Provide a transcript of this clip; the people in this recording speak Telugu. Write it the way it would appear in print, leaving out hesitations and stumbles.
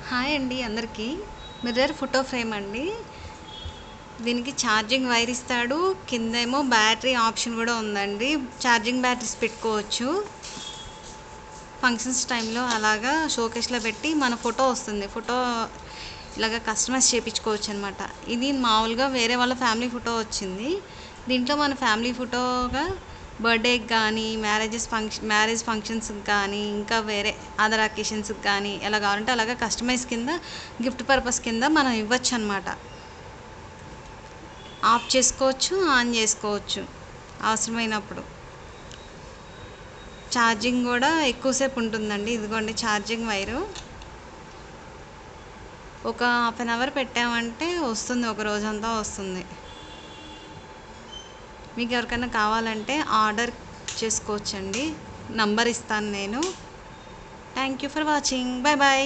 హాయ్ అండి అందరికీ. మిర్రర్ ఫోటో ఫ్రేమ్ అండి. దీనికి ఛార్జింగ్ వైర్ ఇస్తాడు, కిందేమో బ్యాటరీ ఆప్షన్ కూడా ఉందండి. ఛార్జింగ్ బ్యాటరీస్ పెట్టుకోవచ్చు. ఫంక్షన్స్ టైంలో అలాగా షోకేస్లో పెట్టి మన ఫోటో వస్తుంది. ఫోటో ఇలాగ కస్టమైజ్ చేయించుకోవచ్చు అనమాట. ఇది మామూలుగా వేరే వాళ్ళ ఫ్యామిలీ ఫోటో వచ్చింది. దీంట్లో మన ఫ్యామిలీ ఫోటోగా బర్త్డేకి కానీ మ్యారేజ్ ఫంక్షన్స్కి కానీ ఇంకా వేరే అదర్ అకేషన్స్కి కానీ ఎలా కావాలంటే అలాగా కస్టమైజ్ కింద గిఫ్ట్ పర్పస్ కింద మనం ఇవ్వచ్చు అనమాట. ఆఫ్ చేసుకోవచ్చు, ఆన్ చేసుకోవచ్చు అవసరమైనప్పుడు. ఛార్జింగ్ కూడా ఎక్కువసేపు ఉంటుందండి. ఇదిగోండి ఛార్జింగ్ వైరు. ఒక హాఫ్ అన్ అవర్ పెట్టామంటే వస్తుంది, ఒక రోజంతా వస్తుంది. మీకు ఎవరికైనా కావాలంటే ఆర్డర్ చేసుకోవచ్చండి. నంబర్ ఇస్తాను నేను. Thank you for watching. Bye bye.